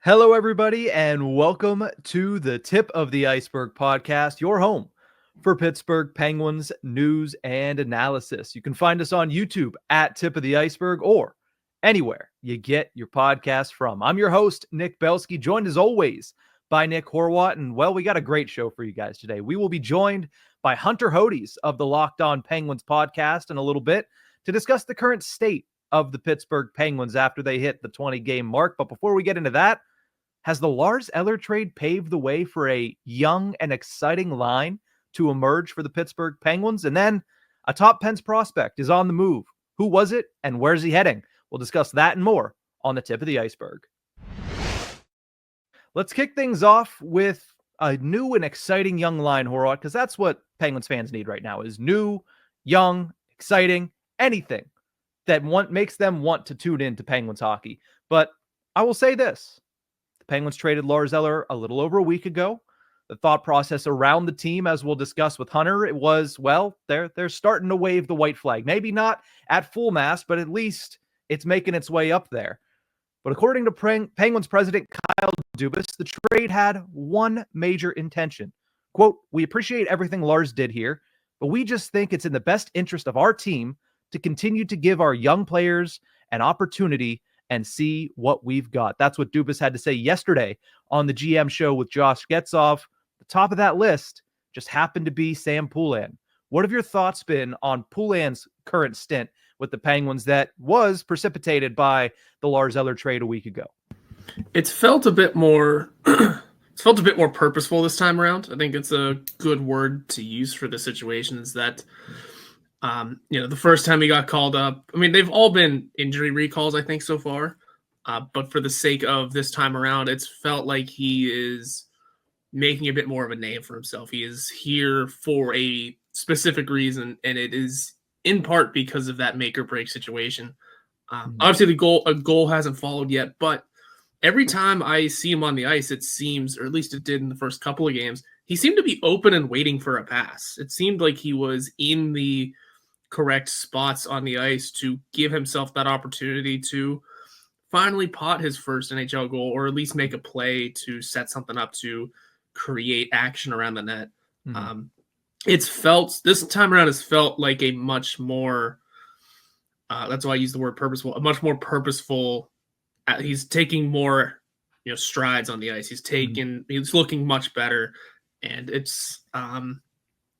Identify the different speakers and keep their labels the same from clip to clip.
Speaker 1: Hello, everybody, and welcome to the Tip of the Ice-Burgh podcast, your home for Pittsburgh Penguins news and analysis. You can find us on YouTube at Tip of the Ice-Burgh or anywhere you get your podcast from. I'm your host, Nick Belsky, joined as always by Nick Horwat. And, well, we got a great show for you guys today. We will be joined by Hunter Hodies of the Locked On Penguins podcast in a little bit to discuss the current state of the Pittsburgh Penguins after they hit the 20-game mark. But before we get into that, has the Lars Eller trade paved the way for a young and exciting line to emerge for the Pittsburgh Penguins? And then a top Pens prospect is on the move. Who was it and where's he heading? We'll discuss that and more on the Tip of the Ice-Burgh. Let's kick things off with a new and exciting young line, Horwat, because that's what Penguins fans need right now is new, young, exciting, anything that makes them want to tune in to Penguins hockey. But I will say this. The Penguins traded Lars Eller a little over a week ago. The thought process around the team, as we'll discuss with Hunter, it was, well, they're starting to wave the white flag. Maybe not at full mast, but at least it's making its way up there. But according to Penguins president Kyle Dubas, the trade had one major intention. Quote, "We appreciate everything Lars did here, but we just think it's in the best interest of our team to continue to give our young players an opportunity and see what we've got." That's what Dubas had to say yesterday on the GM show with Josh Getzoff. The top of that list just happened to be Sam Poulin. What have your thoughts been on Poulin's current stint with the Penguins that was precipitated by the Lars Eller trade a week ago?
Speaker 2: It's felt a bit more purposeful this time around. I think it's a good word to use for the situation is that the first time he got called up, I mean, they've all been injury recalls, I think, so far. But for the sake of this time around, it's felt like he is making a bit more of a name for himself. He is here for a specific reason, and it is in part because of that make or break situation. Obviously, a goal hasn't followed yet, but every time I see him on the ice, it seems, or at least it did in the first couple of games, he seemed to be open and waiting for a pass. It seemed like he was in the correct spots on the ice to give himself that opportunity to finally pot his first NHL goal, or at least make a play to set something up to create action around the net. This time around has felt like a much more, that's why I use the word purposeful, a much more purposeful, he's taking more, strides on the ice. He's looking much better. And it's,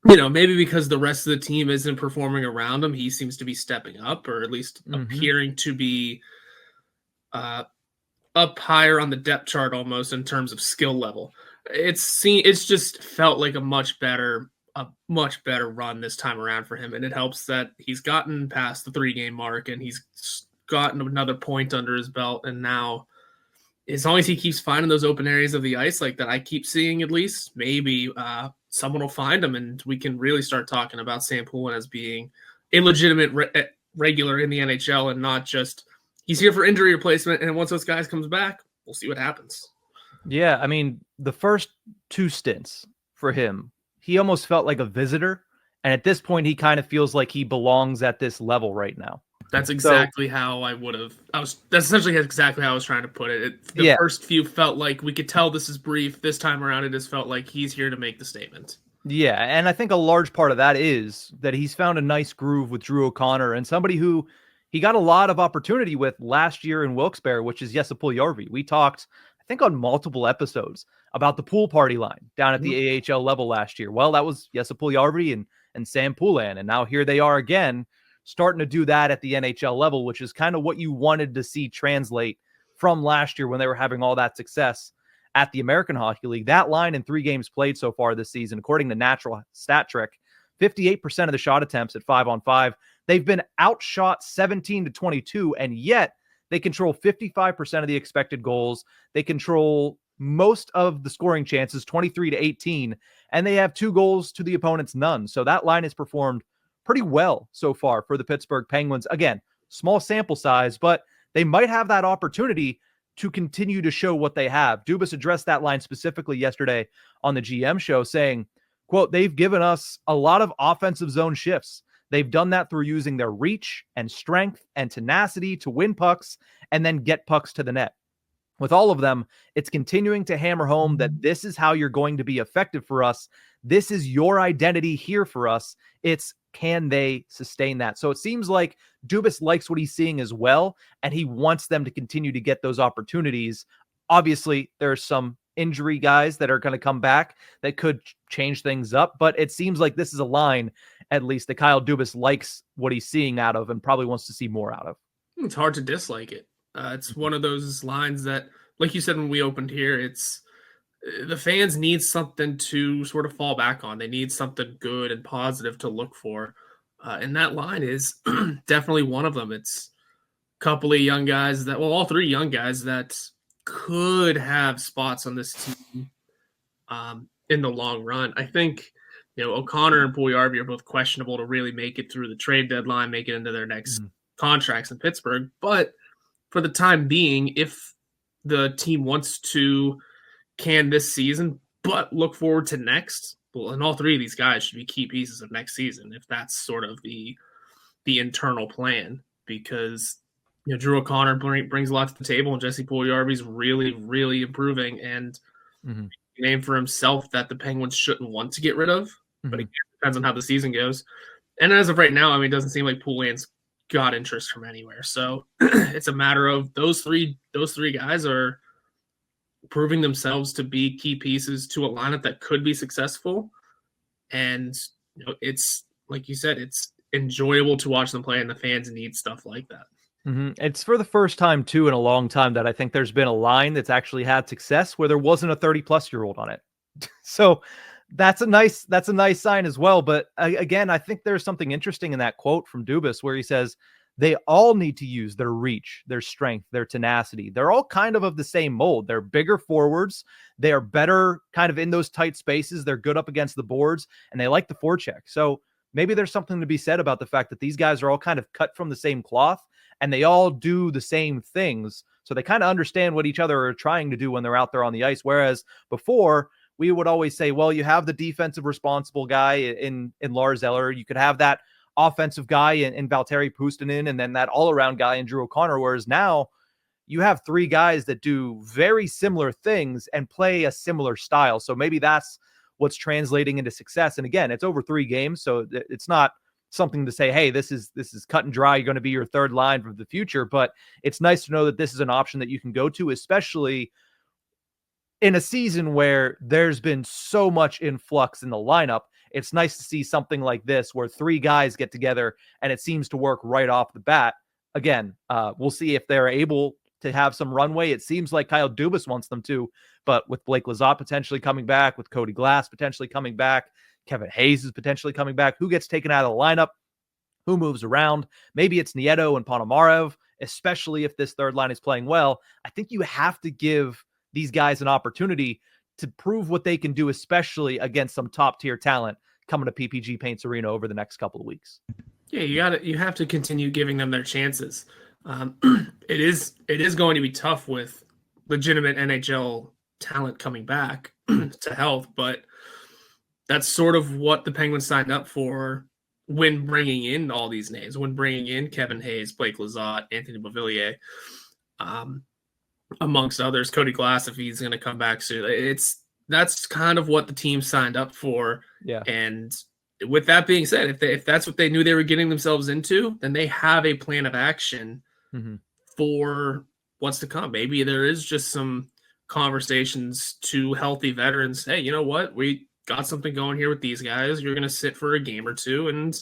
Speaker 2: maybe because the rest of the team isn't performing around him, he seems to be stepping up, or at least appearing to be up higher on the depth chart almost in terms of skill level. It's just felt like a much better run this time around for him, and it helps that he's gotten past the 3-game mark and he's gotten another point under his belt, and now as long as he keeps finding those open areas of the ice like that I keep seeing, at least maybe someone will find him and we can really start talking about Sam Poulin as being a legitimate regular in the NHL and not just he's here for injury replacement, and once those guys comes back, we'll see what happens.
Speaker 1: Yeah, I mean, the first 2 stints for him, he almost felt like a visitor, and at this point he kind of feels like he belongs at this level right now.
Speaker 2: That's exactly how I would have. That's essentially exactly how I was trying to put it. The first few felt like we could tell this is brief. This time around, it just felt like he's here to make the statement.
Speaker 1: Yeah, and I think a large part of that is that he's found a nice groove with Drew O'Connor and somebody who he got a lot of opportunity with last year in Wilkes-Barre, which is Jesse Puljujarvi. We talked, I think, on multiple episodes about the pool party line down at the AHL level last year. Well, that was Jesse Puljujarvi and Sam Poulin, and now here they are again, starting to do that at the NHL level, which is kind of what you wanted to see translate from last year when they were having all that success at the American Hockey League. That line in 3 games played so far this season, according to Natural Stat Trick, 58% of the shot attempts at 5-on-5. They've been outshot 17-22, and yet they control 55% of the expected goals. They control most of the scoring chances, 23-18, and they have 2 goals to the opponent's none. So that line has performed pretty well so far for the Pittsburgh Penguins. Again, small sample size, but they might have that opportunity to continue to show what they have. Dubas addressed that line specifically yesterday on the GM show, saying, quote, "They've given us a lot of offensive zone shifts. They've done that through using their reach and strength and tenacity to win pucks and then get pucks to the net. with all of them, it's continuing to hammer home that this is how you're going to be effective for us. This is your identity here for us. It's, can they sustain that? So it seems like Dubas likes what he's seeing as well, and he wants them to continue to get those opportunities. Obviously, there's some injury guys that are going to come back that could change things up, but it seems like this is a line, at least, that Kyle Dubas likes what he's seeing out of and probably wants to see more out of.
Speaker 2: It's hard to dislike it. It's one of those lines that, like you said when we opened here, it's the fans need something to sort of fall back on. They need something good and positive to look for. And that line is definitely one of them. It's a couple of young guys that, well, all three young guys that could have spots on this team in the long run. I think, O'Connor and Puljujarvi are both questionable to really make it through the trade deadline, make it into their next contracts in Pittsburgh. But for the time being, if the team wants to can this season, but look forward to next, well, and all three of these guys should be key pieces of next season, if that's sort of the internal plan, because Drew O'Connor brings a lot to the table, and Jesse Puljujarvi is really, really improving, and named for himself that the Penguins shouldn't want to get rid of, but it depends on how the season goes. And as of right now, I mean, it doesn't seem like Poulin's got interest from anywhere. So it's a matter of those three guys are proving themselves to be key pieces to a lineup that could be successful. And it's like you said, it's enjoyable to watch them play, and the fans need stuff like that.
Speaker 1: It's for the first time too in a long time that I think there's been a line that's actually had success where there wasn't a 30-plus-year-old on it. So that's a nice sign as well. But again, I think there's something interesting in that quote from Dubas where he says they all need to use their reach, their strength, their tenacity. They're all kind of the same mold. They're bigger forwards. They are better kind of in those tight spaces. They're good up against the boards, and they like the forecheck. So maybe there's something to be said about the fact that these guys are all kind of cut from the same cloth, and they all do the same things. So they kind of understand what each other are trying to do when they're out there on the ice. Whereas before, we would always say, well, you have the defensive responsible guy in Lars Eller. You could have that offensive guy in Valtteri Puustinen, and then that all-around guy in Drew O'Connor. Whereas now you have three guys that do very similar things and play a similar style. So maybe that's what's translating into success. And again, it's over 3 games, so it's not something to say, hey, this is cut and dry. You're going to be your third line for the future. But it's nice to know that this is an option that you can go to, especially in a season where there's been so much influx in the lineup. It's nice to see something like this where 3 guys get together and it seems to work right off the bat. Again, we'll see if they're able to have some runway. It seems like Kyle Dubas wants them to, but with Blake Lizotte potentially coming back, with Cody Glass potentially coming back, Kevin Hayes is potentially coming back. Who gets taken out of the lineup? Who moves around? Maybe it's Nieto and Ponomarev, especially if this third line is playing well. I think you have to give these guys an opportunity to prove what they can do, especially against some top-tier talent coming to PPG Paints Arena over the next couple of weeks.
Speaker 2: Yeah, you have to continue giving them their chances. It is going to be tough with legitimate NHL talent coming back to health, but that's sort of what the Penguins signed up for when bringing in all these names, when bringing in Kevin Hayes, Blake Lizotte, Anthony Beauvillier, amongst others, Cody Glass, if he's going to come back soon. That's kind of what the team signed up for.
Speaker 1: Yeah.
Speaker 2: And with that being said, if that's what they knew they were getting themselves into, then they have a plan of action for what's to come. Maybe there is just some conversations to healthy veterans. Hey, you know what? We got something going here with these guys. You're going to sit for a game or two, and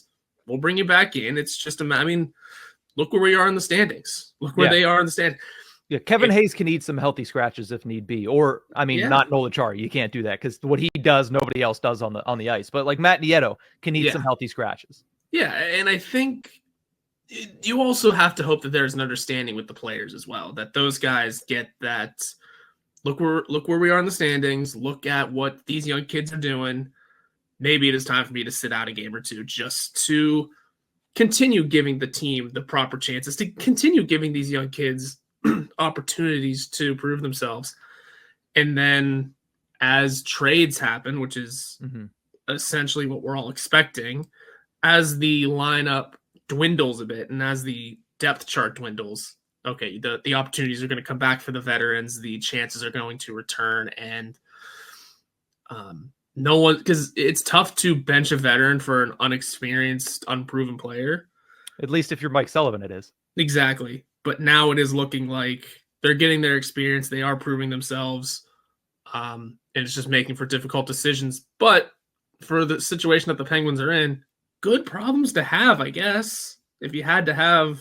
Speaker 2: we'll bring you back in. It's just look where we are in the standings. Look where they are in the standings.
Speaker 1: Yeah, Kevin Hayes can eat some healthy scratches if need be, or not Nola Chari. You can't do that because what he does, nobody else does on the ice. But like Matt Nieto can eat some healthy scratches. Yeah,
Speaker 2: and I think you also have to hope that there's an understanding with the players as well, that those guys get that. Look where we are in the standings. Look at what these young kids are doing. Maybe it is time for me to sit out a game or two just to continue giving the team the proper chances, to continue giving these young kids opportunities to prove themselves. And then as trades happen, which is essentially what we're all expecting, as the lineup dwindles a bit and as the depth chart dwindles, okay, the opportunities are going to come back for the veterans, the chances are going to return, and no one, because it's tough to bench a veteran for an unexperienced, unproven player.
Speaker 1: At least if you're Mike Sullivan, it is.
Speaker 2: Exactly. But now it is looking like they're getting their experience. They are proving themselves. And it's just making for difficult decisions. But for the situation that the Penguins are in, good problems to have, I guess, if you had to have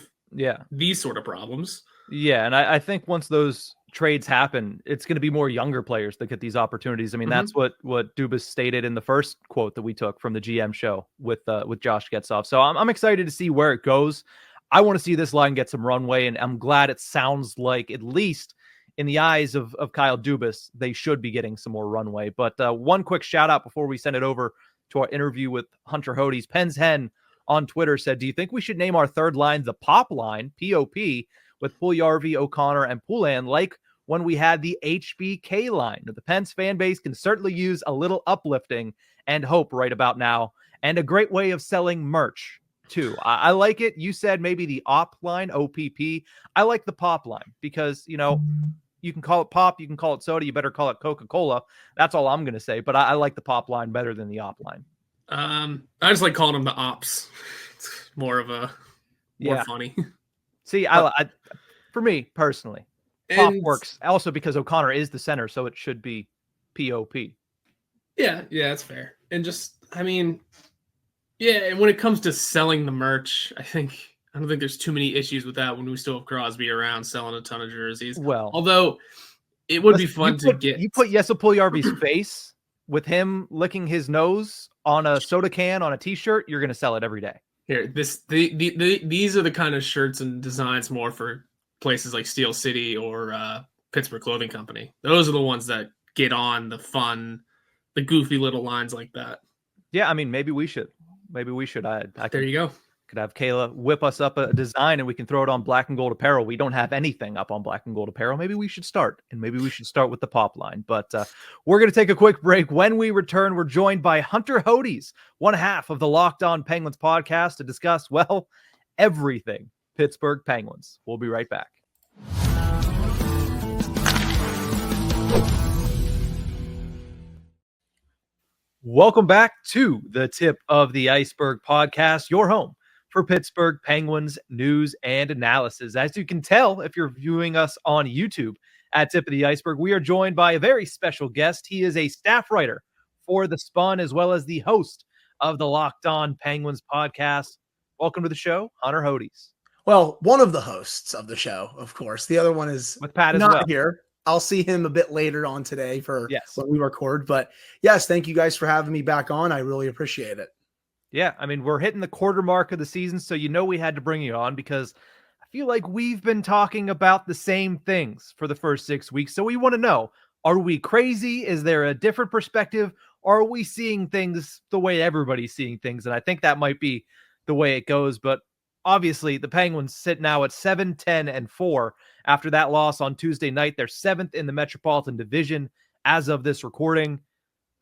Speaker 2: these sort of problems.
Speaker 1: Yeah, and I think once those trades happen, it's going to be more younger players that get these opportunities. I mean, that's what Dubas stated in the first quote that we took from the GM show with Josh Getzoff. So I'm excited to see where it goes. I want to see this line get some runway, and I'm glad it sounds like, at least in the eyes of Kyle Dubas, they should be getting some more runway. But one quick shout out before we send it over to our interview with Hunter Hodies. Penn's Hen on Twitter said, do you think we should name our third line the Pop line, P-O-P, with Puljujarvi, O'Connor, and Poulin, like when we had the HBK line? The Pens fan base can certainly use a little uplifting and hope right about now, and a great way of selling merch too. I like it. You said maybe the OP line, OPP. I like the Pop line because, you know, you can call it pop, you can call it soda, you better call it Coca-Cola. That's all I'm going to say, but I like the Pop line better than the OP line.
Speaker 2: I just like calling them the Ops. It's more funny.
Speaker 1: See, I for me personally, Pop works also because O'Connor is the center, so it should be P-O-P.
Speaker 2: Yeah, that's fair. And just, I mean, yeah, and when it comes to selling the merch, I don't think there's too many issues with that when we still have Crosby around selling a ton of jerseys.
Speaker 1: Well,
Speaker 2: although it would be fun to get.
Speaker 1: You put Jesse Puljujarvi's face with him licking his nose on a soda can on a T-shirt, you're going to sell it every day.
Speaker 2: Here, these are the kind of shirts and designs more for places like Steel City or Pittsburgh Clothing Company. Those are the ones that get on the fun, the goofy little lines like that.
Speaker 1: Yeah, I mean, maybe we should.
Speaker 2: There you go.
Speaker 1: Could have Kayla whip us up a design and we can throw it on Black and Gold Apparel. We don't have anything up on Black and Gold Apparel. Maybe we should start, and maybe we should start with the Pop line. But we're going to take a quick break. When we return, we're joined by Hunter Hodies, one half of the Locked On Penguins podcast, to discuss, well, everything Pittsburgh Penguins. We'll be right back. Welcome back to the Tip of the Ice-Burgh podcast, your home for Pittsburgh Penguins news and analysis. As you can tell, if you're viewing us on YouTube at Tip of the Ice-Burgh, we are joined by a very special guest. He is a staff writer for The Spun, as well as the host of the Locked On Penguins podcast. Welcome to the show, Hunter Hodies.
Speaker 3: Well, one of the hosts of the show, of course. The other one is
Speaker 1: with Pat as
Speaker 3: not
Speaker 1: well.
Speaker 3: Here. I'll see him a bit later on today for when we record. But yes, thank you guys for having me back on. I really appreciate it.
Speaker 1: Yeah, I mean, we're hitting the quarter mark of the season, so we had to bring you on because I feel like we've been talking about the same things for the first 6 weeks. So we want to know, are we crazy? Is there a different perspective? Or are we seeing things the way everybody's seeing things? And I think that might be the way it goes. But obviously, the Penguins sit now at 7-10-4 after that loss on Tuesday night. They're 7th in the Metropolitan Division as of this recording.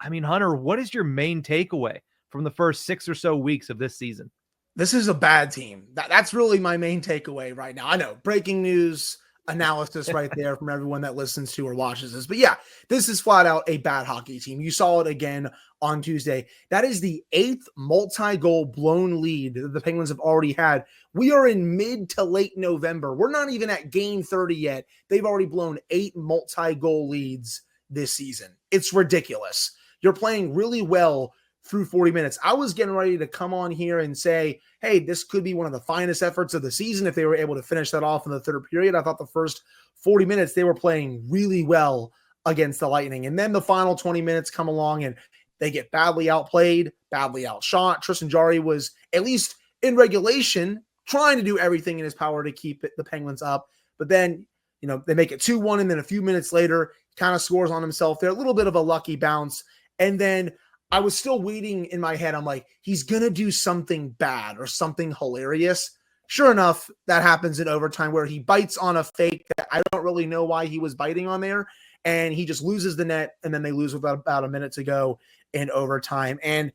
Speaker 1: I mean, Hunter, what is your main takeaway from the first 6 or so weeks of this season?
Speaker 3: This is a bad team. That's really my main takeaway right now. I know, breaking news analysis right there from everyone that listens to or watches this. But yeah, this is flat out a bad hockey team. You saw it again on Tuesday. That is the 8th multi-goal blown lead that the Penguins have already had. We are in mid to late November. We're not even at game 30 yet. They've already blown 8 multi-goal leads this season. It's ridiculous. You're playing really well through 40 minutes. I was getting ready to come on here and say, hey, this could be one of the finest efforts of the season if they were able to finish that off in the third period. I thought the first 40 minutes they were playing really well against the Lightning. And then the final 20 minutes come along and they get badly outplayed, badly outshot. Tristan Jarry was, at least in regulation, trying to do everything in his power to keep the Penguins up. But then, they make it 2-1, and then a few minutes later, kind of scores on himself there. A little bit of a lucky bounce. And then I was still waiting in my head. I'm like, he's going to do something bad or something hilarious. Sure enough, that happens in overtime where he bites on a fake that I don't really know why he was biting on there. And he just loses the net, and then they lose with about a minute to go in overtime. And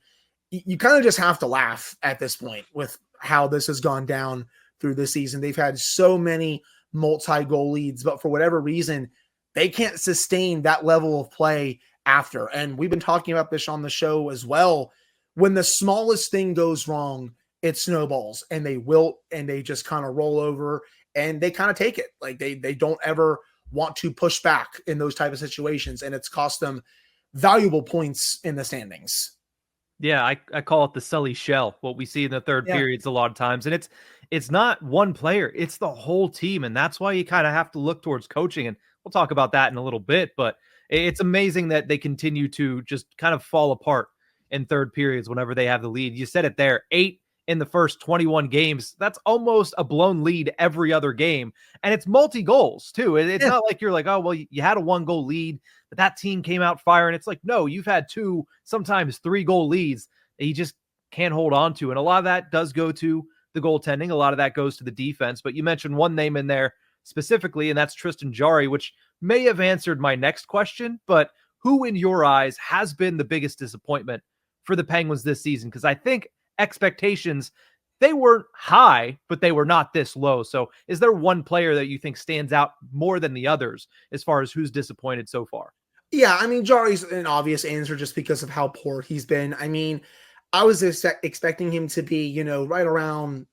Speaker 3: you kind of just have to laugh at this point with how this has gone down through this season. They've had so many multi-goal leads, but for whatever reason, they can't sustain that level of play after. And we've been talking about this on the show as well. When the smallest thing goes wrong, it snowballs and they wilt and they just kind of roll over and they kind of take it. Like they don't ever want to push back in those type of situations. And it's cost them valuable points in the standings.
Speaker 1: Yeah, I call it the Sully shell, what we see in the third periods a lot of times. And it's not one player, it's the whole team. And that's why you kind of have to look towards coaching. And we'll talk about that in a little bit. But it's amazing that they continue to just kind of fall apart in third periods whenever they have the lead. You said it there, 8 in the first 21 games. That's almost a blown lead every other game. And it's multi-goals too. It's not like you're like, oh, well, you had a 1-goal lead, but that team came out firing. It's like, no, you've had 2, sometimes 3-goal leads that you just can't hold on to. And a lot of that does go to the goaltending. A lot of that goes to the defense. But you mentioned one name in there specifically, and that's Tristan Jarry, which may have answered my next question. But who in your eyes has been the biggest disappointment for the Penguins this season? Because I think expectations, they weren't high, but they were not this low. So is there one player that you think stands out more than the others as far as who's disappointed so far?
Speaker 3: Yeah, I mean, Jarry's an obvious answer just because of how poor he's been. I mean, I was expecting him to be, right around,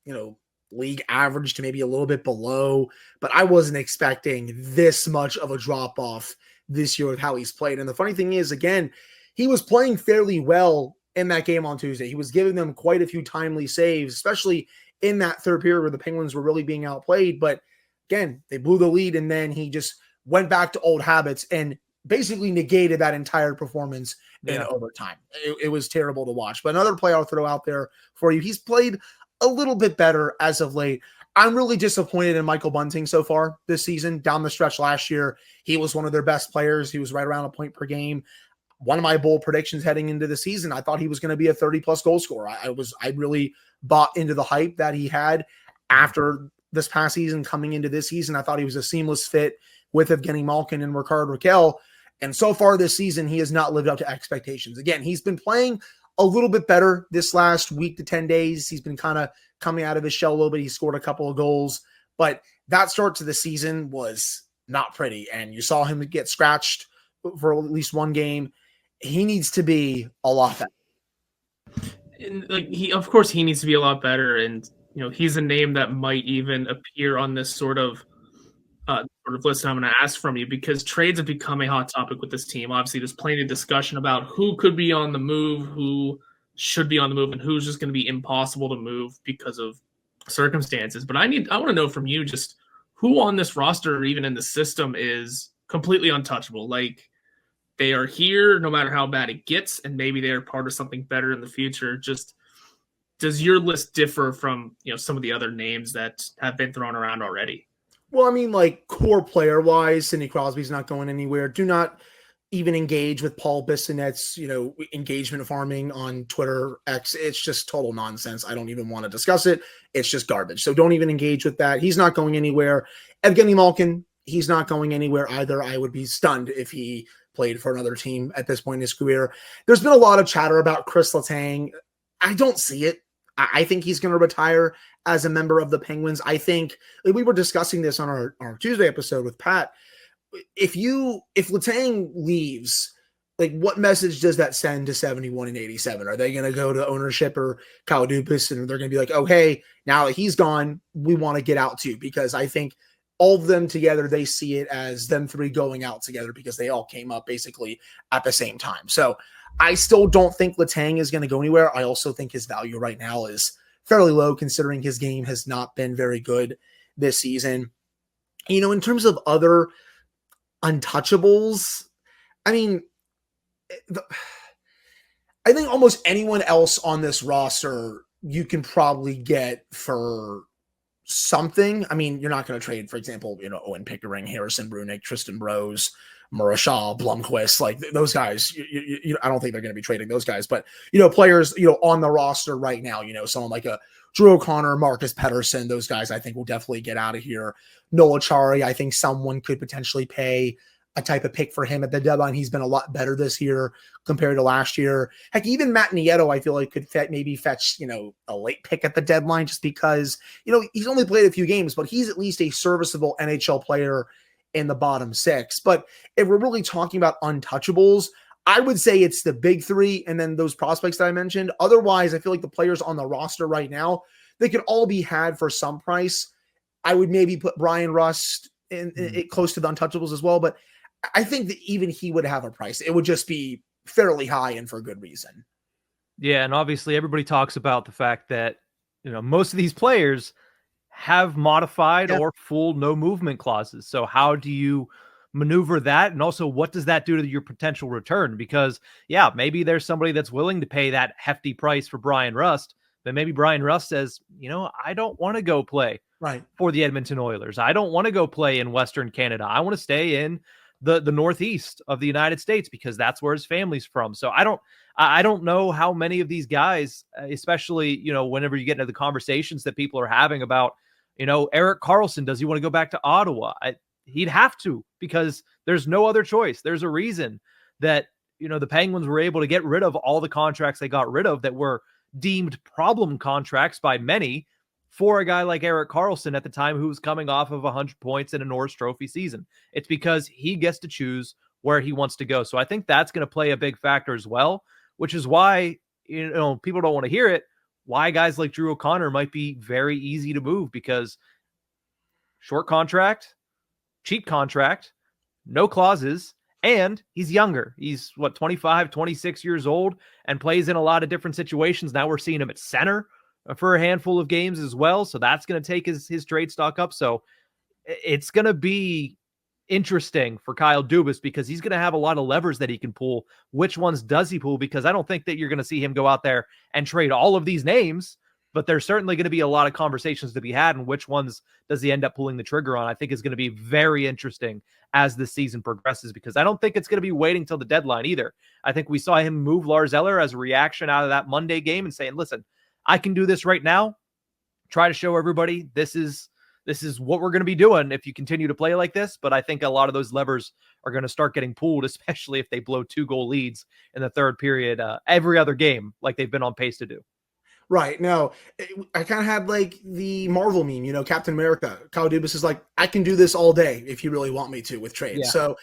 Speaker 3: league average to maybe a little bit below, but I wasn't expecting this much of a drop off this year with how he's played. And the funny thing is, again, he was playing fairly well in that game on Tuesday. He was giving them quite a few timely saves, especially in that third period where the Penguins were really being outplayed. But again, they blew the lead and then he just went back to old habits and basically negated that entire performance in overtime. It was terrible to watch. But another player I'll throw out there for you, he's played a little bit better as of late. I'm really disappointed in Michael Bunting so far this season. Down the stretch last year, he was one of their best players. He was right around a point per game. One of my bold predictions heading into the season, I thought he was going to be a 30-plus goal scorer. I really bought into the hype that he had after this past season. Coming into this season, I thought he was a seamless fit with Evgeny Malkin and Rickard Rakell. And so far this season, he has not lived up to expectations. Again, he's been playing a little bit better this last week to 10 days. He's been kind of coming out of his shell a little bit. He scored a couple of goals, but that start to the season was not pretty. And you saw him get scratched for at least one game. He needs to be a lot better.
Speaker 2: And of course he needs to be a lot better. And, he's a name that might even appear on this sort of list I'm going to ask from you, because trades have become a hot topic with this team. Obviously, there's plenty of discussion about who could be on the move, who should be on the move, and who's just going to be impossible to move because of circumstances. But I want to know from you just who on this roster or even in the system is completely untouchable. Like, they are here no matter how bad it gets, and maybe they are part of something better in the future. Just does your list differ from some of the other names that have been thrown around already?
Speaker 3: Well, I mean, like core player wise, Sidney Crosby's not going anywhere. Do not even engage with Paul Bissonnette's, engagement farming on Twitter X. It's just total nonsense. I don't even want to discuss it. It's just garbage. So don't even engage with that. He's not going anywhere. Evgeny Malkin, he's not going anywhere either. I would be stunned if he played for another team at this point in his career. There's been a lot of chatter about Chris Letang. I don't see it. I think he's going to retire as a member of the Penguins. I think we were discussing this on our Tuesday episode with Pat. If Letang leaves, like what message does that send to 71 and 87? Are they going to go to ownership or Kyle Dubas and they're going to be like, oh, hey, now that he's gone, we want to get out too? Because I think all of them together, they see it as them three going out together because they all came up basically at the same time. So I still don't think Letang is going to go anywhere. I also think his value right now is fairly low considering his game has not been very good this season. In terms of other untouchables, I mean, I think almost anyone else on this roster you can probably get for something. I mean, you're not going to trade, for example, Owen Pickering, Harrison Brunick, Tristan Brose, Marachal, Blomqvist, like those guys. I don't think they're going to be trading those guys, but players on the roster right now, someone like a Drew O'Connor, Marcus Pettersson, those guys I think will definitely get out of here. Noah Chari, I think someone could potentially pay a type of pick for him at the deadline. He's been a lot better this year compared to last year. Heck, even Matt Nieto, I feel like could maybe fetch, a late pick at the deadline just because, he's only played a few games, but he's at least a serviceable NHL player in the bottom six. But if we're really talking about untouchables, I would say it's the big three and then those prospects that I mentioned. Otherwise, I feel like the players on the roster right now, they could all be had for some price. I would maybe put Brian Rust in close to the untouchables as well, but I think that even he would have a price. It would just be fairly high and for a good reason.
Speaker 1: Yeah, and obviously everybody talks about the fact that, most of these players have modified or full no movement clauses. So how do you maneuver that? And also, what does that do to your potential return? Because, maybe there's somebody that's willing to pay that hefty price for Brian Rust, but maybe Brian Rust says, I don't want to go play for the Edmonton Oilers. I don't want to go play in Western Canada. I want to stay in the Northeast of the United States because that's where his family's from. So I don't know how many of these guys, especially, whenever you get into the conversations that people are having about, Erik Karlsson, does he want to go back to Ottawa? He'd have to, because there's no other choice. There's a reason that, the Penguins were able to get rid of all the contracts they got rid of that were deemed problem contracts by many for a guy like Erik Karlsson at the time, who was coming off of 100 points in a Norris Trophy season. It's because he gets to choose where he wants to go. So I think that's going to play a big factor as well, which is why, people don't want to hear it, why guys like Drew O'Connor might be very easy to move, because short contract, cheap contract, no clauses, and he's younger. He's 25, 26 years old and plays in a lot of different situations. Now we're seeing him at center for a handful of games as well. So that's going to take his trade stock up. So it's going to be interesting for Kyle Dubas, because he's going to have a lot of levers that he can pull. Which ones does he pull? Because I don't think that you're going to see him go out there and trade all of these names, but there's certainly going to be a lot of conversations to be had. And which ones does he end up pulling the trigger on? I think is going to be very interesting as the season progresses, because I don't think it's going to be waiting till the deadline either. I think we saw him move Lars Eller as a reaction out of that Monday game and saying, listen, I can do this right now. Try to show everybody this is what we're going to be doing if you continue to play like this. But I think a lot of those levers are going to start getting pulled, especially if they blow 2-goal leads in the third period every other game, like they've been on pace to do.
Speaker 3: Right. No, I kind of had like the Marvel meme, Captain America. Kyle Dubas is like, I can do this all day if you really want me to with trades. Yeah. So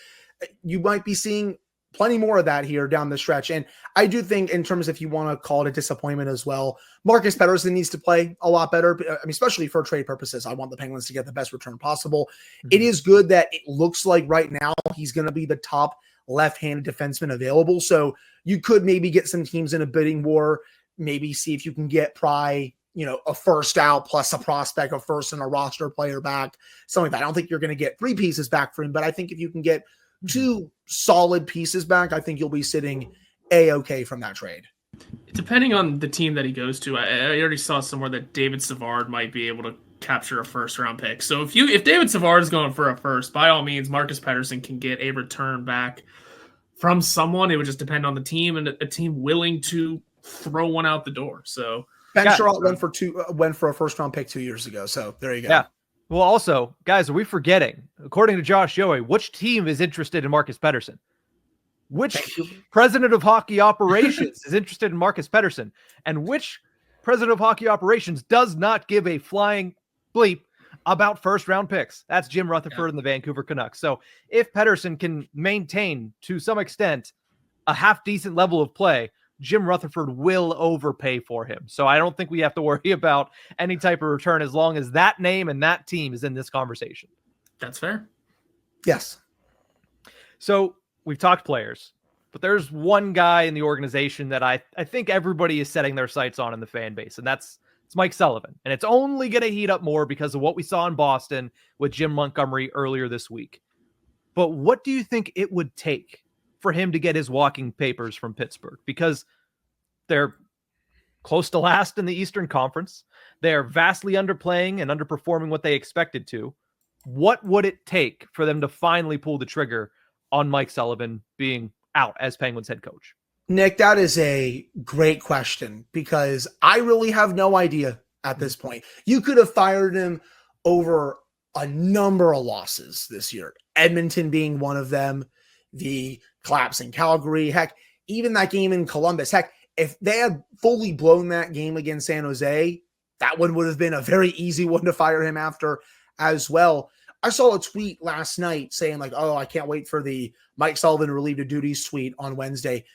Speaker 3: you might be seeing plenty more of that here down the stretch. And I do think, in terms, if you want to call it a disappointment as well, Marcus Pettersson needs to play a lot better. I mean, especially for trade purposes. I want the Penguins to get the best return possible. Mm-hmm. It is good that it looks like right now he's going to be the top left-handed defenseman available. So you could maybe get some teams in a bidding war, maybe see if you can get Pry, a first out plus a prospect, a first and a roster player back, something like that. I don't think you're going to get 3 pieces back for him, but I think if you can get 2 solid pieces back, I think you'll be sitting A-okay from that trade.
Speaker 2: Depending on the team that he goes to, I already saw somewhere that David Savard might be able to capture a first-round pick. So if David Savard is going for a first, by all means, Marcus Pettersson can get a return back from someone. It would just depend on the team, and a team willing to throw one out the door. So
Speaker 3: Ben Sherratt went for a first-round pick 2 years ago. So there you go.
Speaker 1: Yeah. Well, also, guys, are we forgetting, according to Josh Yohe, which team is interested in Marcus Pettersson? Which president of hockey operations is interested in Marcus Pettersson? And which president of hockey operations does not give a flying bleep about first-round picks? That's Jim Rutherford and the Vancouver Canucks. So if Pettersson can maintain, to some extent, a half-decent level of play, Jim Rutherford will overpay for him. So I don't think we have to worry about any type of return as long as that name and that team is in this conversation.
Speaker 2: That's fair.
Speaker 3: Yes.
Speaker 1: So we've talked players, but there's one guy in the organization that I think everybody is setting their sights on in the fan base, and it's Mike Sullivan. And it's only going to heat up more because of what we saw in Boston with Jim Montgomery earlier this week. But what do you think it would take for him to get his walking papers from Pittsburgh? Because they're close to last in the Eastern Conference. They're vastly underplaying and underperforming what they expected to. What would it take for them to finally pull the trigger on Mike Sullivan being out as Penguins head coach?
Speaker 3: Nick, that is a great question, because I really have no idea at this point. You could have fired him over a number of losses this year. Edmonton being one of them, the collapse in Calgary, heck, even that game in Columbus. Heck, if they had fully blown that game against San Jose, that one would have been a very easy one to fire him after as well. I saw a tweet last night saying like, oh, I can't wait for the Mike Sullivan relieved of duties tweet on Wednesday.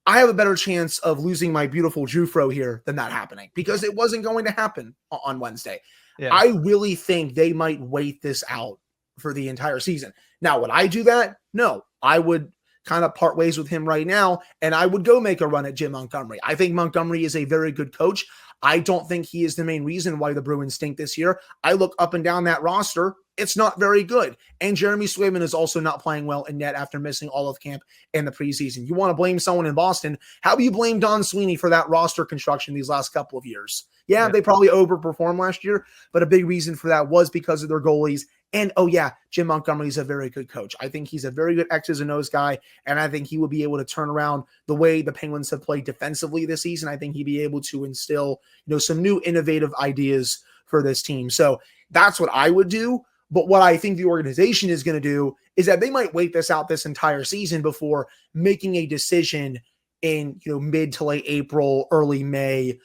Speaker 3: I have a better chance of losing my beautiful Jufro here than that happening because it wasn't going to happen on Wednesday. Yeah. I really think they might wait this out for the entire season. Now, would I do that? No, I would kind of part ways with him right now, and I would go make a run at Jim Montgomery. I think Montgomery is a very good coach. I don't think he is the main reason why the Bruins stink this year. I look up and down that roster. It's not very good. And Jeremy Swayman is also not playing well in net after missing all of camp in the preseason. You want to blame someone in Boston. How do you blame Don Sweeney for that roster construction these last couple of years? Yeah, they probably overperformed last year, but a big reason for that was because of their goalies. And, oh, yeah, Jim Montgomery is a very good coach. I think he's a very good X's and O's guy, and I think he will be able to turn around the way the Penguins have played defensively this season. I think he'd be able to instill, some new innovative ideas for this team. So that's what I would do. But what I think the organization is going to do is that they might wait this out this entire season before making a decision in, mid to late April, early May,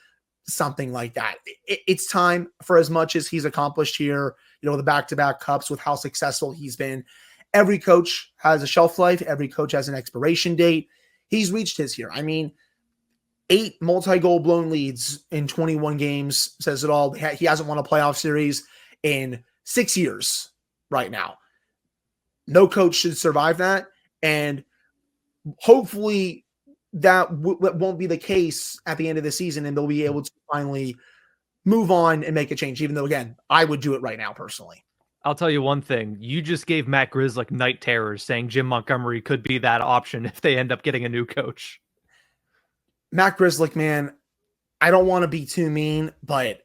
Speaker 3: something like that. It's time for as much as he's accomplished here, the back-to-back cups with how successful he's been. Every coach has a shelf life. Every coach has an expiration date. He's reached his here. I mean, 8 multi-goal blown leads in 21 games says it all. He hasn't won a playoff series in 6 years right now. No coach should survive that. And hopefully that won't be the case at the end of the season, and they'll be able to finally move on and make a change, even though, again, I would do it right now personally.
Speaker 1: I'll tell you one thing. You just gave Matt Grzelcyk night terrors saying Jim Montgomery could be that option if they end up getting a new coach.
Speaker 3: Matt Grzelcyk, man, I don't want to be too mean, but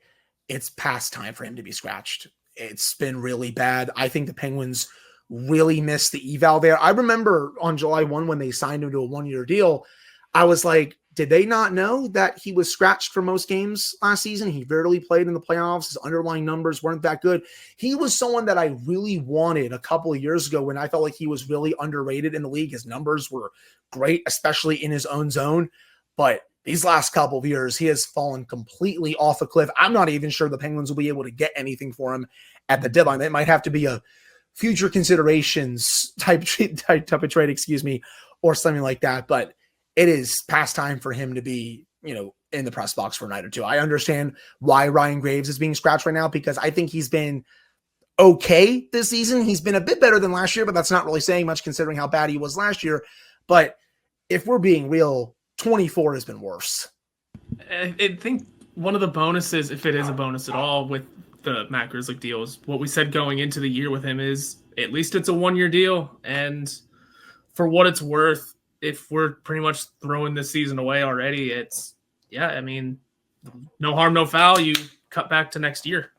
Speaker 3: it's past time for him to be scratched. It's been really bad. I think the Penguins really missed the eval there. I remember on July 1 when they signed him to a 1-year deal, I was like, did they not know that he was scratched for most games last season? He barely played in the playoffs. His underlying numbers weren't that good. He was someone that I really wanted a couple of years ago when I felt like he was really underrated in the league. His numbers were great, especially in his own zone. But these last couple of years, he has fallen completely off a cliff. I'm not even sure the Penguins will be able to get anything for him at the deadline. That might have to be a future considerations type of trade, or something like that. But it is past time for him to be, in the press box for a night or two. I understand why Ryan Graves is being scratched right now, because I think he's been okay this season. He's been a bit better than last year, but that's not really saying much considering how bad he was last year. But if we're being real, 24 has been worse.
Speaker 2: I think one of the bonuses, if it is a bonus at all, with the Matt Grzelcyk deal is what we said going into the year with him is at least it's a 1-year deal. And for what it's worth, if we're pretty much throwing this season away already, it's, no harm, no foul. You cut back to next year.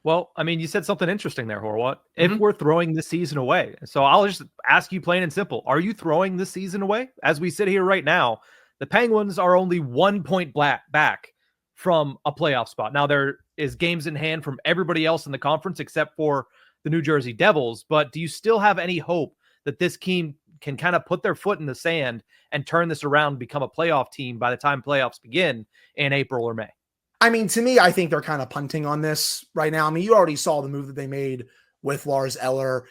Speaker 1: Well, you said something interesting there, Horwat. If we're throwing this season away. So I'll just ask you plain and simple. Are you throwing this season away? As we sit here right now, the Penguins are only 1 point back from a playoff spot. Now, there is games in hand from everybody else in the conference except for the New Jersey Devils. But do you still have any hope that this team can kind of put their foot in the sand and turn this around and become a playoff team by the time playoffs begin in April or May?
Speaker 3: To me, I think they're kind of punting on this right now. You already saw the move that they made with Lars Eller.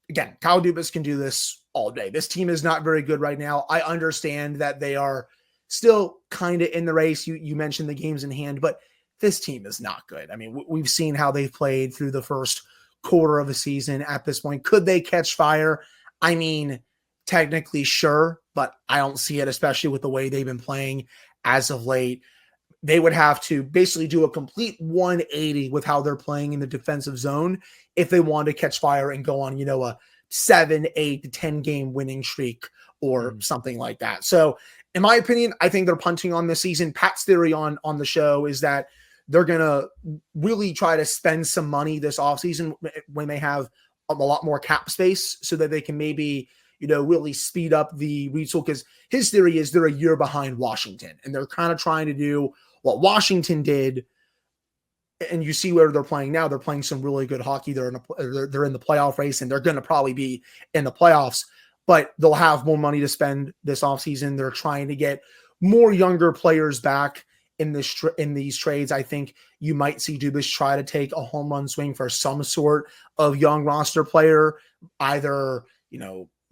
Speaker 3: Again, Kyle Dubas can do this all day. This team is not very good right now. I understand that they are still kind of in the race. You mentioned the games in hand, but this team is not good. We've seen how they've played through the first quarter of the season at this point. Could they catch fire? Technically, sure, but I don't see it, especially with the way they've been playing as of late. They would have to basically do a complete 180 with how they're playing in the defensive zone if they wanted to catch fire and go on, a 7, 8 to 10 game winning streak or something like that. So in my opinion, I think they're punting on this season. Pat's theory on the show is that they're going to really try to spend some money this offseason when they have a lot more cap space so that they can maybe really speed up the retool, because his theory is they're a year behind Washington and they're kind of trying to do what Washington did and you see where they're playing now. They're playing some really good hockey. They're in the playoff race, and they're going to probably be in the playoffs, but they'll have more money to spend this offseason. They're trying to get more younger players back in these trades. I think you might see Dubas try to take a home run swing for some sort of young roster player, either,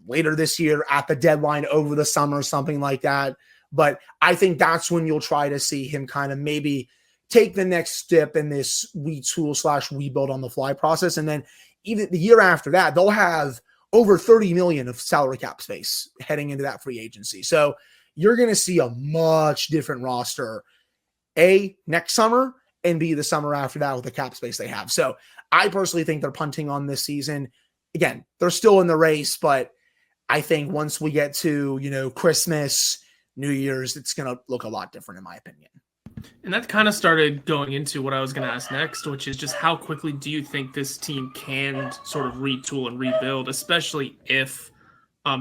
Speaker 3: later this year at the deadline, over the summer, something like that. But I think that's when you'll try to see him kind of maybe take the next step in this retool/rebuild on the fly process. And then even the year after that, they'll have over $30 million of salary cap space heading into that free agency. So you're going to see a much different roster, A, next summer, and B, the summer after that with the cap space they have. So I personally think they're punting on this season. Again, they're still in the race, but I think once we get to, Christmas, New Year's, it's going to look a lot different in my opinion.
Speaker 2: And that kind of started going into what I was going to ask next, which is just how quickly do you think this team can sort of retool and rebuild, especially if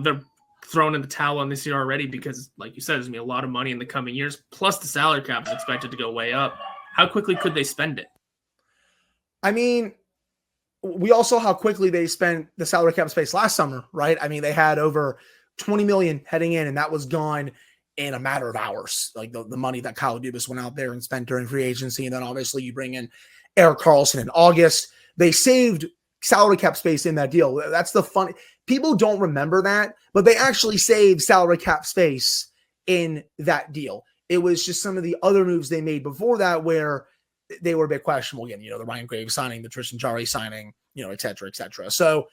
Speaker 2: they're thrown in the towel on this year already, because like you said, there's going to be a lot of money in the coming years, plus the salary cap is expected to go way up. How quickly could they spend it?
Speaker 3: I mean, we all saw how quickly they spent the salary cap space last summer, right? I mean, they had over $20 million heading in, and that was gone in a matter of hours. Like the money that Kyle Dubas went out there and spent during free agency. And then obviously you bring in Erik Karlsson in August. They saved salary cap space in that deal. That's the funny. People don't remember that, but they actually saved salary cap space in that deal. It was just some of the other moves they made before that where they were a bit questionable. Again, the Ryan Graves signing, the Tristan Jarry signing, et cetera, et cetera. So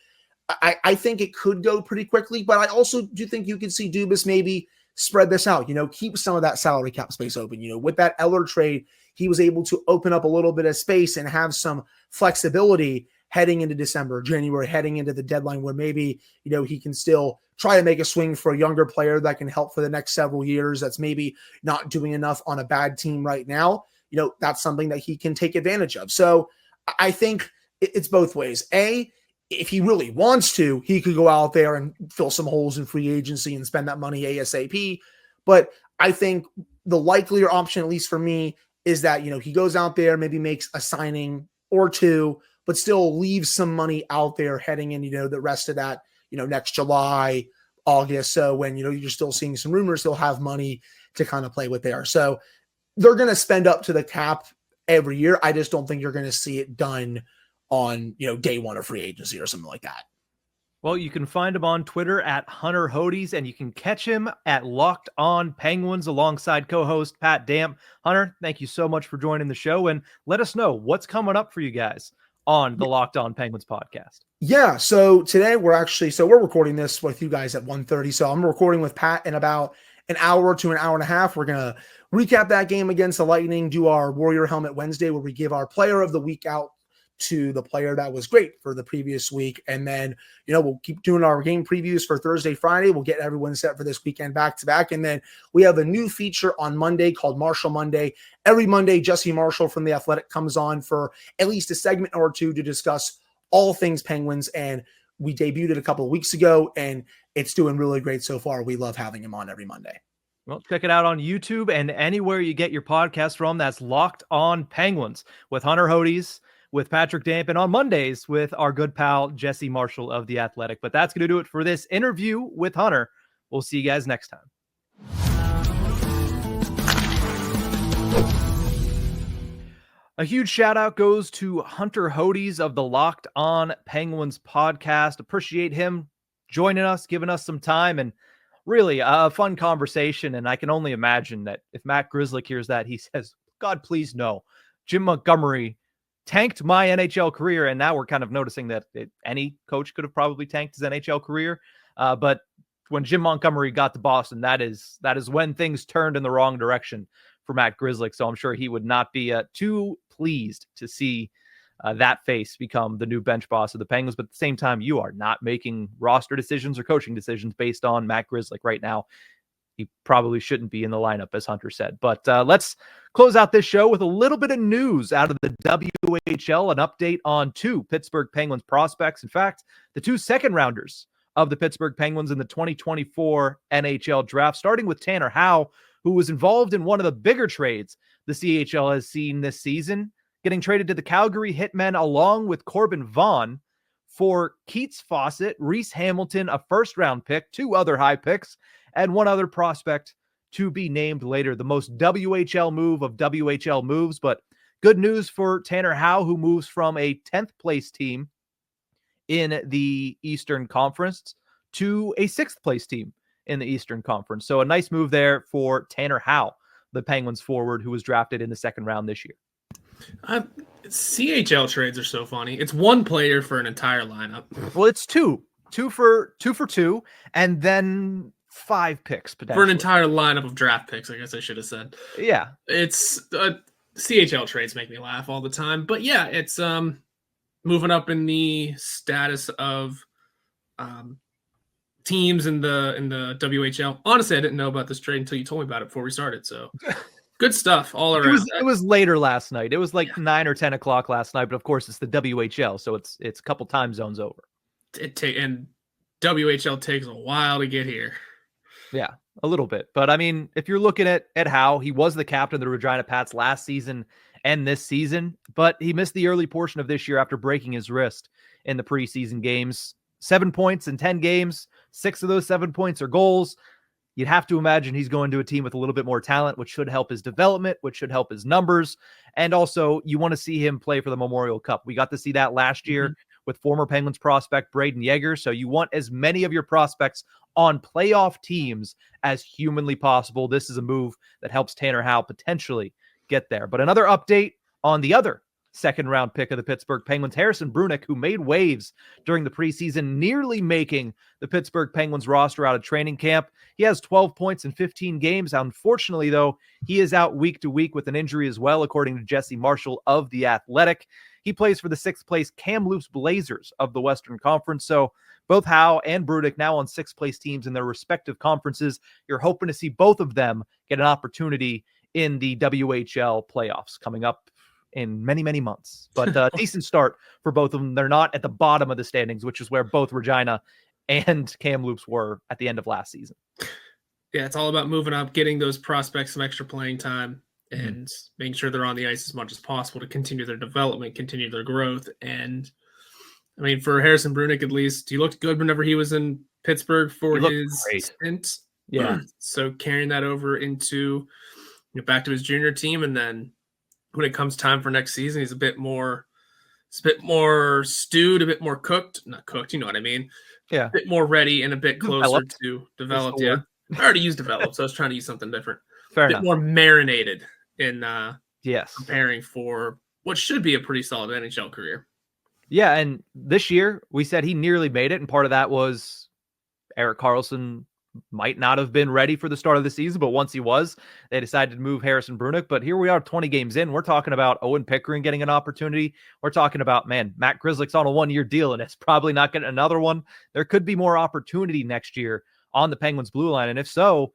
Speaker 3: I think it could go pretty quickly, but I also do think you could see Dubas maybe spread this out, keep some of that salary cap space open. With that Eller trade, he was able to open up a little bit of space and have some flexibility heading into December, January, heading into the deadline where maybe, he can still try to make a swing for a younger player that can help for the next several years. That's maybe not doing enough on a bad team right now. That's something that he can take advantage of. So I think it's both ways. A, if he really wants to, he could go out there and fill some holes in free agency and spend that money ASAP. But I think the likelier option, at least for me, is that, he goes out there, maybe makes a signing or two, but still leaves some money out there heading in, the rest of that, next July, August. So when, you're still seeing some rumors, he'll have money to kind of play with there. So they're going to spend up to the cap every year. I just don't think you're going to see it done on, day one of free agency or something like that.
Speaker 1: Well, you can find him on Twitter at Hunter Hodies, and you can catch him at Locked On Penguins alongside co-host Pat Damp. Hunter, thank you so much for joining the show, and let us know what's coming up for you guys on the Locked On Penguins podcast.
Speaker 3: Yeah, so today we're recording this with you guys at 1:30. So I'm recording with Pat in about an hour to an hour and a half. We're going to recap that game against the Lightning, do our Warrior Helmet Wednesday where we give our player of the week out to the player that was great for the previous week. And then, we'll keep doing our game previews for Thursday, Friday. We'll get everyone set for this weekend back-to-back. And then we have a new feature on Monday called Marshall Monday. Every Monday, Jesse Marshall from The Athletic comes on for at least a segment or two to discuss all things Penguins. And we debuted it a couple of weeks ago, and it's doing really great so far. We love having him on every Monday.
Speaker 1: Well, check it out on YouTube and anywhere you get your podcast from. That's Locked On Penguins with Hunter Hodies, with Patrick Damp, and on Mondays with our good pal, Jesse Marshall of The Athletic. But that's going to do it for this interview with Hunter. We'll see you guys next time. A huge shout out goes to Hunter Hodies of the Locked On Penguins podcast. Appreciate him joining us, giving us some time, and really a fun conversation. And I can only imagine that if Matt Grzelcyk hears that, he says, God, please no. Jim Montgomery tanked my NHL career, and now we're kind of noticing that any coach could have probably tanked his NHL career. But when Jim Montgomery got to Boston, that is when things turned in the wrong direction for Matt Grzelcyk. So I'm sure he would not be too pleased to see that face become the new bench boss of the Penguins. But at the same time, you are not making roster decisions or coaching decisions based on Matt Grzelcyk right now. He probably shouldn't be in the lineup, as Hunter said. But let's close out this show with a little bit of news out of the WHL, an update on 2 Pittsburgh Penguins prospects. In fact, the 2 second-rounders of the Pittsburgh Penguins in the 2024 NHL draft, starting with Tanner Howe, who was involved in one of the bigger trades the CHL has seen this season. getting traded to the Calgary Hitmen along with Corbin Vaughn for Keats Fawcett, Reese Hamilton, a first-round pick, 2 other high picks, and 1 other prospect to be named later. The most WHL move of WHL moves, but good news for Tanner Howe, who moves from a 10th place team in the Eastern Conference to a 6th place team in the Eastern Conference. So a nice move there for Tanner Howe, the Penguins forward who was drafted in the 2nd round this year.
Speaker 2: CHL trades are so funny. It's 1 player for an entire lineup.
Speaker 1: Well, it's two for two, and then 5 picks potentially
Speaker 2: for an entire lineup of draft picks. I guess I should have said.
Speaker 1: Yeah,
Speaker 2: it's CHL trades make me laugh all the time, but yeah, it's moving up in the status of teams in the WHL. Honestly, I didn't know about this trade until you told me about it before we started. So. Good stuff all around.
Speaker 1: It was later last night. It was like 9 or 10 o'clock last night, but of course it's the WHL, so it's a couple time zones over.
Speaker 2: And WHL takes a while to get here.
Speaker 1: Yeah, a little bit. But I mean, if you're looking at Howe, he was the captain of the Regina Pats last season and this season, but he missed the early portion of this year after breaking his wrist in the preseason games. 7 points in 10 games. 6 of those 7 points are goals. You'd have to imagine he's going to a team with a little bit more talent, which should help his development, which should help his numbers. And also, you want to see him play for the Memorial Cup. We got to see that last year with former Penguins prospect Braden Yeager. So you want as many of your prospects on playoff teams as humanly possible. This is a move that helps Tanner Howe potentially get there. But another update on the other 2nd round pick of the Pittsburgh Penguins, Harrison Brunick, who made waves during the preseason, nearly making the Pittsburgh Penguins roster out of training camp. He has 12 points in 15 games. Unfortunately, though, he is out week to week with an injury as well, according to Jesse Marshall of The Athletic. He plays for the 6th place Kamloops Blazers of the Western Conference. So both Howe and Brunick now on 6th place teams in their respective conferences. You're hoping to see both of them get an opportunity in the WHL playoffs coming up in many, many months. But a decent start for both of them. They're not at the bottom of the standings, which is where both Regina and Kamloops were at the end of last season.
Speaker 2: Yeah, it's all about moving up, getting those prospects some extra playing time, and making sure they're on the ice as much as possible to continue their development, continue their growth. And I mean, for Harrison Brunick, at least, he looked good whenever he was in Pittsburgh for his stint.
Speaker 1: Yeah.
Speaker 2: So carrying that over into back to his junior team, and then when it comes time for next season, he's a bit more stewed, a bit more cooked. Not cooked, you know what I mean?
Speaker 1: Yeah.
Speaker 2: A bit more ready and a bit closer to developed. Yeah. I already used developed, so I was trying to use something different.
Speaker 1: Fair
Speaker 2: a
Speaker 1: enough.
Speaker 2: bit more marinated in
Speaker 1: yes,
Speaker 2: preparing for what should be a pretty solid NHL career.
Speaker 1: Yeah, and this year we said he nearly made it, and part of that was Erik Karlsson might not have been ready for the start of the season, but once he was, they decided to move Harrison Brunick. But here we are 20 games in. We're talking about Owen Pickering getting an opportunity. We're talking about, man, Matt Grzelcyk's on a 1-year deal, and it's probably not getting another one. There could be more opportunity next year on the Penguins blue line. And if so,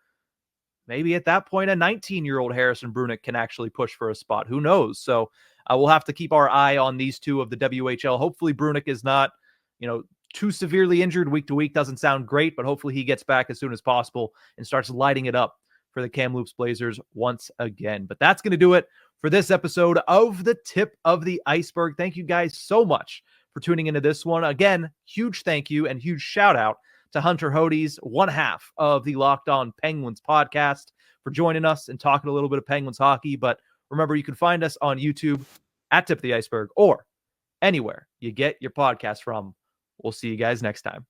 Speaker 1: maybe at that point, a 19-year-old Harrison Brunick can actually push for a spot. Who knows? So we'll have to keep our eye on these two of the WHL. Hopefully Brunick is not, too severely injured week to week. Doesn't sound great, but hopefully he gets back as soon as possible and starts lighting it up for the Kamloops Blazers once again. But that's going to do it for this episode of the Tip of the Ice-Burgh. Thank you guys so much for tuning into this one. Again, huge thank you and huge shout out to Hunter Hodies, one half of the Locked On Penguins podcast, for joining us and talking a little bit of Penguins hockey. But remember, you can find us on YouTube at Tip of the Ice-Burgh or anywhere you get your podcast from. We'll see you guys next time.